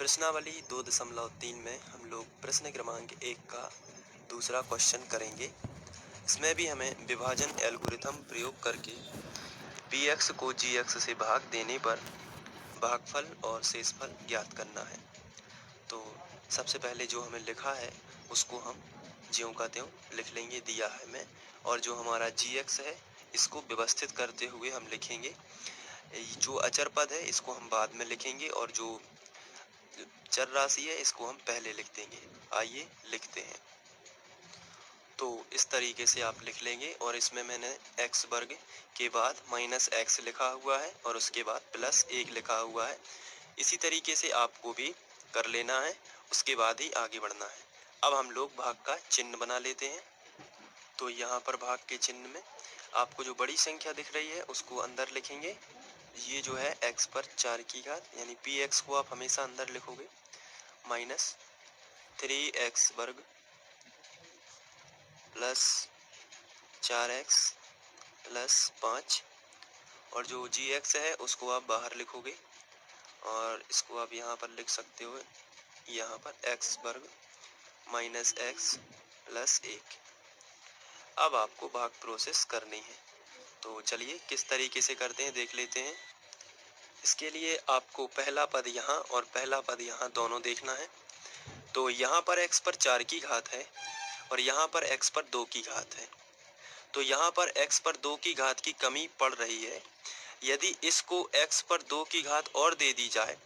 प्रश्नावली 2.3 में हम लोग प्रश्न क्रमांक 1 का दूसरा क्वेश्चन करेंगे। इसमें भी हमें विभाजन एल्गोरिथम प्रयोग करके px को gx से भाग देने पर भागफल और शेषफल ज्ञात करना है। तो सबसे पहले जो हमें लिखा है उसको हम ज्यों का त्यों लिख लेंगे, दिया है हमें। और जो हमारा gx है इसको व्यवस्थित करते हुए हम लिखेंगे। जो अचर पद है इसको हम बाद में लिखेंगे और जो चर राशि है इसको हम पहले लिख देंगे। आइए लिखते हैं। तो इस तरीके से आप लिख लेंगे और इसमें मैंने x वर्ग के बाद माइनस x लिखा हुआ है और उसके बाद प्लस 1 लिखा हुआ है। इसी तरीके से आपको भी कर लेना है, उसके बाद ही आगे बढ़ना है। अब हम लोग भाग का चिन्ह बना लेते हैं। तो यहाँ पर भाग के चिन्ह में आपको जो बड़ी संख्या दिख रही है उसको अंदर लिखेंगे। ये जो है x पर 4 की घात यानी px को आप हमेशा अंदर लिखोगे, माइनस 3x वर्ग प्लस 4x प्लस 5 और जो gx है उसको आप बाहर लिखोगे और इसको आप यहाँ पर लिख सकते हो, यहाँ पर x वर्ग माइनस x प्लस 1। अब आपको भाग प्रोसेस करनी है। तो चलिए किस तरीके से करते हैं देख लेते हैं। इसके लिए आपको पहला पद यहाँ और पहला पद यहाँ दोनों देखना है। तो यहाँ पर x पर 4 की घात है और यहाँ पर x पर 2 की घात है। तो यहाँ पर x पर 2 की घात की कमी पड़ रही है। यदि इसको x पर 2 की घात और दे दी जाए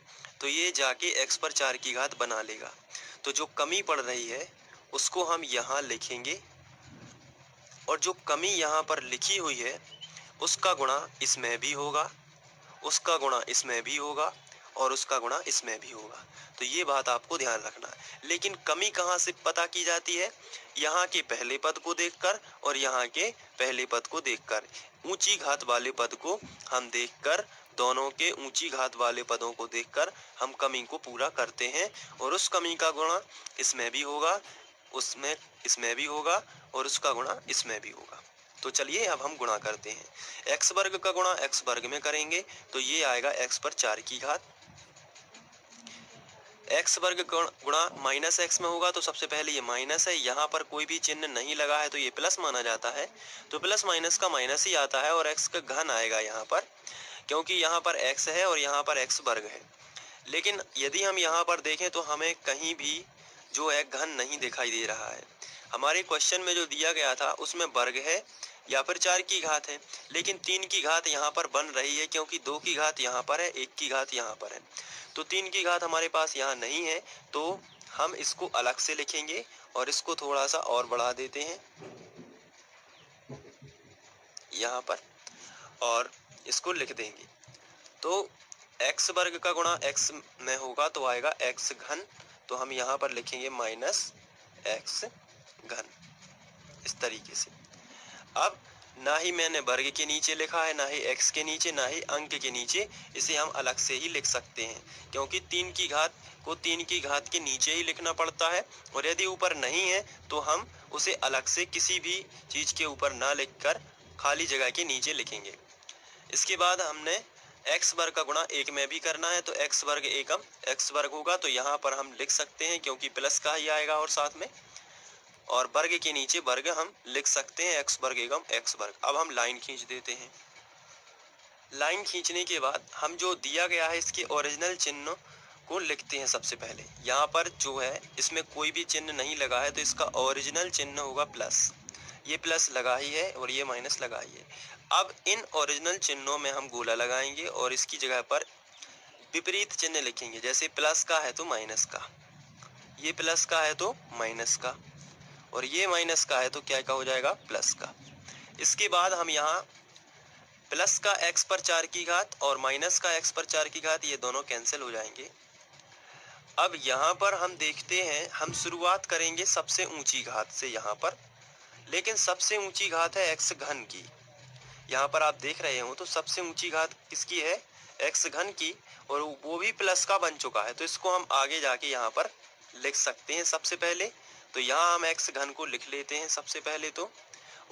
तो ये जाके x पर 4 की घात बना लेगा। तो जो कमी पड़ रही है उसको हम यहाँ लिखेंगे और जो कमी यहाँ पर लिखी हुई है उसका गुणा इसमें भी होगा, उसका गुणा इसमें भी होगा और उसका गुणा इसमें भी होगा। तो ये बात आपको ध्यान रखना है। लेकिन कमी कहाँ से पता की जाती है? यहाँ के पहले पद को देखकर और यहाँ के पहले पद को देखकर। ऊंची घात वाले पद को हम देखकर, दोनों के ऊंची घात वाले पदों को देखकर हम कमी को पूरा करते हैं और उस कमी का गुणा इसमें भी होगा, उसमें इसमें भी होगा और उसका गुणा इसमें भी होगा। तो चलिए अब हम गुणा करते हैं। x वर्ग का गुणा x वर्ग में करेंगे तो ये आएगा x पर 4 की घात। x वर्ग गुणा माइनस x में होगा तो सबसे पहले ये माइनस है, यहाँ पर कोई भी चिन्ह नहीं लगा है तो ये प्लस माना जाता है। तो प्लस माइनस का माइनस ही आता है और x का घन आएगा यहाँ पर, क्योंकि यहाँ पर x है और यहाँ पर x वर्ग है। लेकिन यदि हम यहाँ पर देखें तो हमें कहीं भी जो है घन नहीं दिखाई दे रहा है। हमारे क्वेश्चन में जो दिया गया था उसमें वर्ग है या फिर 4 की घात है, लेकिन 3 की घात यहाँ पर बन रही है क्योंकि 2 की घात यहाँ पर है, 1 की घात यहाँ पर है। तो 3 की घात हमारे पास यहाँ नहीं है तो हम इसको अलग से लिखेंगे और इसको थोड़ा सा और बढ़ा देते हैं यहाँ पर और इसको लिख देंगे। तो x वर्ग का गुणा x में होगा तो आएगा x घन। तो हम यहाँ पर लिखेंगे माइनस x घन, इस तरीके से। अब ना ही मैंने वर्ग के नीचे लिखा है, ना ही x के नीचे, ना ही अंक के नीचे, इसे हम अलग से ही लिख सकते हैं क्योंकि 3 की घात को 3 की घात के नीचे ही लिखना पड़ता है और यदि ऊपर नहीं है तो हम उसे अलग से किसी भी चीज़ के ऊपर ना लिखकर खाली जगह के नीचे लिखेंगे। इसके बाद हमने x वर्ग का गुणा 1 में भी करना है तो x वर्ग एकम x वर्ग होगा तो यहाँ पर हम लिख सकते हैं क्योंकि प्लस का ही आएगा और साथ में, और वर्ग के नीचे वर्ग हम लिख सकते हैं x वर्ग एकम x वर्ग। अब हम लाइन खींच देते हैं। लाइन खींचने के बाद हम जो दिया गया है इसके ओरिजिनल चिन्ह को लिखते हैं। सबसे पहले यहाँ पर जो है इसमें कोई भी चिन्ह नहीं लगा है तो इसका ओरिजिनल चिन्ह होगा प्लस। ये प्लस लगा ही है और ये माइनस लगा ही है। अब इन ओरिजिनल चिन्हों में हम गोला लगाएंगे और इसकी जगह पर विपरीत चिन्ह लिखेंगे। जैसे प्लस का है तो माइनस का, ये प्लस का है तो माइनस का, और ये माइनस का है तो क्या का हो जाएगा प्लस का। इसके बाद हम यहाँ प्लस का x पर 4 की घात और माइनस का x पर 4 की घात ये दोनों कैंसिल हो जाएंगे। अब यहाँ पर हम देखते हैं, हम शुरुआत करेंगे सबसे ऊंची घात से यहाँ पर, लेकिन सबसे ऊंची घात है x घन की। यहाँ पर आप देख रहे हो तो सबसे ऊंची घात किसकी है? x घन की, और वो भी प्लस का बन चुका है तो इसको हम आगे जाके यहाँ पर लिख सकते हैं। सबसे पहले तो यहाँ हम x घन को लिख लेते हैं सबसे पहले, तो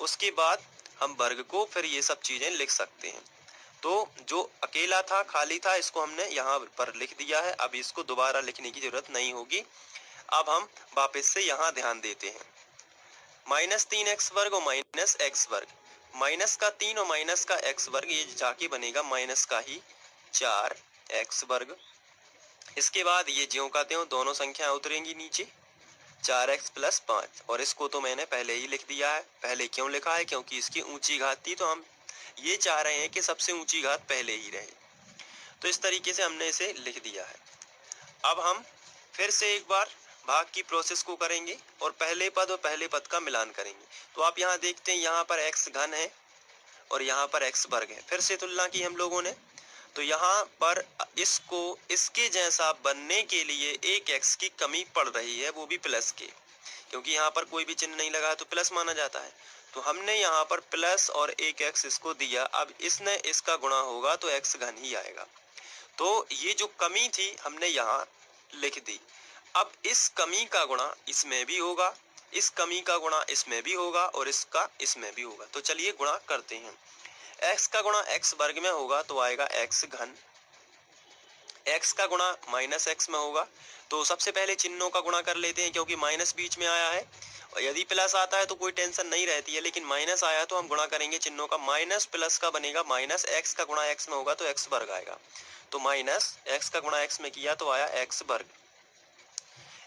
उसके बाद हम वर्ग को फिर ये सब चीज़ें लिख सकते हैं। तो जो अकेला था, खाली था, इसको हमने यहाँ पर लिख दिया है। अब इसको दोबारा लिखने की जरूरत नहीं होगी। अब हम वापस से यहाँ ध्यान देते हैं। -3x² और -x², माइनस का 3 और माइनस का x², ये जाके बनेगा माइनस का ही 4x²। इसके बाद ये ज्यों का त्यों दोनों संख्याएं उतरेंगी नीचे, 4x + 5, और इसको तो मैंने पहले ही लिख दिया है। पहले क्यों लिखा है? क्योंकि इसकी ऊंची घात थी, तो हम ये चाह रहे हैं कि सबसे ऊंची घात पहले ही रहे, तो इस तरीके से हमने इसे लिख दिया है। अब हम फिर से एक बार भाग की प्रोसेस को करेंगे और पहले पद और पहले पद का मिलान करेंगे। तो आप यहाँ देखते हैं, यहाँ पर x³ है और यहाँ पर x² है। फिर से तुलना की हम लोगों ने, तो यहाँ पर इसको इसके जैसा बनने के लिए एक x की कमी पड़ रही है, वो भी प्लस के, क्योंकि यहाँ पर कोई भी चिन्ह नहीं लगा है तो प्लस माना जाता है। तो हमने यहाँ पर प्लस और एक x इसको दिया। अब इसने इसका गुणा होगा तो x³ ही आएगा। तो ये जो कमी थी हमने यहाँ लिख दी। अब इस कमी का गुणा इसमें भी होगा, इस कमी का गुणा इसमें भी होगा और इसका इसमें भी होगा। तो चलिए गुणा करते हैं। x का गुणा x² में होगा तो आएगा x³। x का गुणा -x में होगा, तो सबसे पहले चिन्हों का गुणा कर लेते हैं, क्योंकि माइनस बीच में आया है। और यदि प्लस आता है तो कोई टेंशन नहीं रहती है, लेकिन माइनस आया तो हम गुणा करेंगे चिन्हों का। माइनस प्लस का बनेगा -x का गुणा x में होगा तो x² आएगा। तो -x का गुणा x में किया तो आया x²।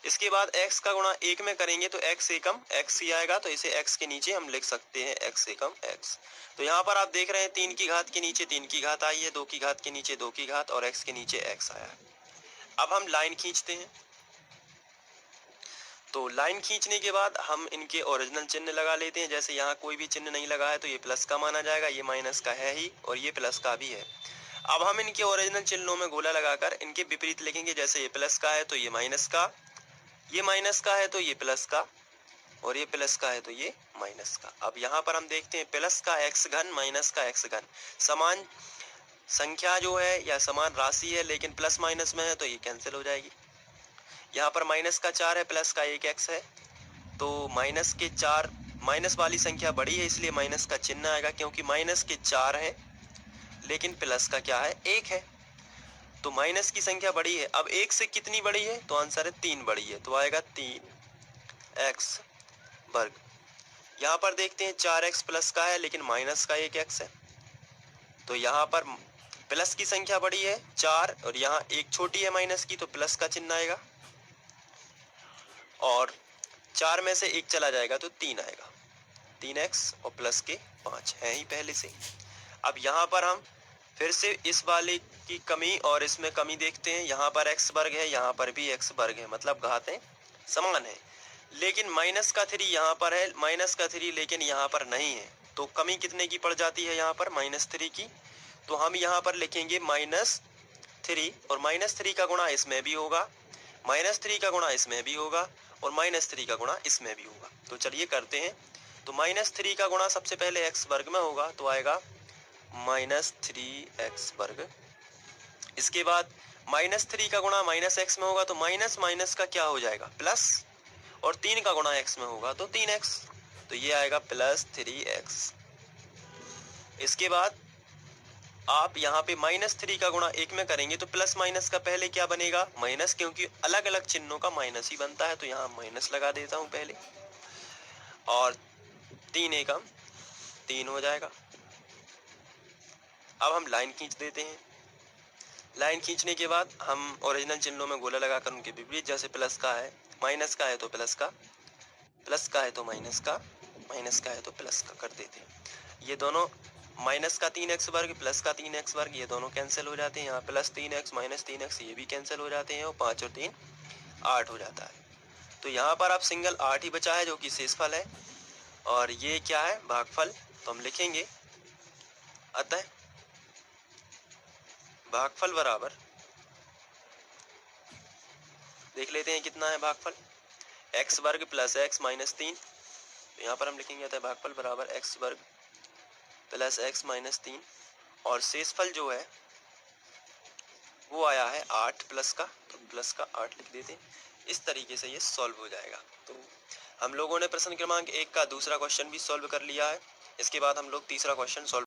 इसके बाद x का गुणा 1 में करेंगे तो x एकम x ही आएगा, तो इसे x के नीचे हम लिख सकते हैं x एकम x। तो यहाँ पर आप देख रहे हैं 3 की घात के नीचे 3 की घात आई है, 2 की घात के नीचे 2 की घात और x के नीचे x आया है। अब हम लाइन खींचते हैं। तो लाइन खींचने के बाद हम इनके ओरिजिनल चिन्ह लगा लेते हैं। जैसे यहाँ कोई भी चिन्ह नहीं लगा है तो ये प्लस का माना जाएगा, ये माइनस का है ही और ये प्लस का भी है। अब हम इनके ओरिजिनल चिन्हों में गोला लगाकर इनके विपरीत लिखेंगे। जैसे ये प्लस का है तो ये माइनस का, ये माइनस का है तो ये प्लस का, और ये प्लस का है तो ये माइनस का। अब यहाँ पर हम देखते हैं प्लस का x³ माइनस का x³ समान संख्या जो है या समान राशि है, लेकिन प्लस माइनस में है तो ये कैंसिल हो जाएगी। यहाँ पर माइनस का 4 है, प्लस का 1x है, तो माइनस के 4, माइनस वाली संख्या बड़ी है इसलिए माइनस का चिन्ह आएगा, क्योंकि माइनस के 4 है लेकिन प्लस का क्या है 1 है, तो माइनस की संख्या बड़ी है। अब 1 से कितनी बड़ी है? तो आंसर है 3 बड़ी है, तो आएगा 3x²। यहाँ पर देखते हैं 4x प्लस का है लेकिन माइनस का 1x है, तो यहाँ पर प्लस की संख्या बड़ी है 4 और यहाँ एक छोटी है माइनस की, तो प्लस का चिन्ह आएगा और 4 में से 1 चला जाएगा तो 3 आएगा। 3x और प्लस के 5 है ही पहले से। अब यहाँ पर हम फिर से इस वाले की कमी और इसमें कमी देखते हैं। यहाँ पर x² है, यहाँ पर भी x² है, मतलब घातें समान है। लेकिन माइनस का 3 यहाँ पर है, माइनस का 3 लेकिन यहाँ पर नहीं है, तो कमी कितने की पड़ जाती है यहाँ पर? -3 की। तो हम यहाँ पर लिखेंगे -3 और -3 का गुणा इसमें भी होगा, -3 का गुणा इसमें भी होगा और -3 का गुणा इसमें भी होगा। तो चलिए करते हैं। तो -3 का गुणा सबसे पहले x² में होगा तो आएगा -3x²। इसके बाद -3 का गुणा -x में होगा तो माइनस माइनस का क्या हो जाएगा? प्लस, और 3 का गुणा x में होगा तो 3x, तो ये आएगा +3x। इसके बाद आप यहाँ पे -3 का गुणा 1 में करेंगे तो प्लस माइनस का पहले क्या बनेगा? माइनस, क्योंकि अलग अलग चिन्हों का माइनस ही बनता है, तो यहाँ माइनस लगा देता हूँ पहले, और 3 एकम 3 हो जाएगा। अब हम लाइन खींच देते हैं। लाइन खींचने के बाद हम ओरिजिनल चिन्हों में गोला लगाकर उनके विपरीत, जैसे प्लस का है, माइनस का है तो प्लस का, प्लस का है तो माइनस का, माइनस का है तो प्लस का कर देते हैं। ये दोनों माइनस का 3x² प्लस का 3x², ये दोनों कैंसिल हो जाते हैं। यहाँ +3x -3x ये भी कैंसिल हो जाते हैं और 5 और 3 8 हो जाता है। तो यहाँ पर आप सिंगल 8 ही बचा है जो कि शेषफल है, और ये क्या है? भागफल। तो हम लिखेंगे अतः भागफल बराबर, देख लेते हैं कितना है भागफल, x² + x - 3। तो यहाँ पर हम लिखेंगे अतः भागफल बराबर x² + x - 3, और शेषफल जो है वो आया है 8 प्लस का, तो प्लस का 8 लिख देते हैं। इस तरीके से ये सॉल्व हो जाएगा। तो हम लोगों ने प्रश्न क्रमांक 1 का दूसरा क्वेश्चन भी सॉल्व कर लिया है। इसके बाद हम लोग तीसरा क्वेश्चन सॉल्व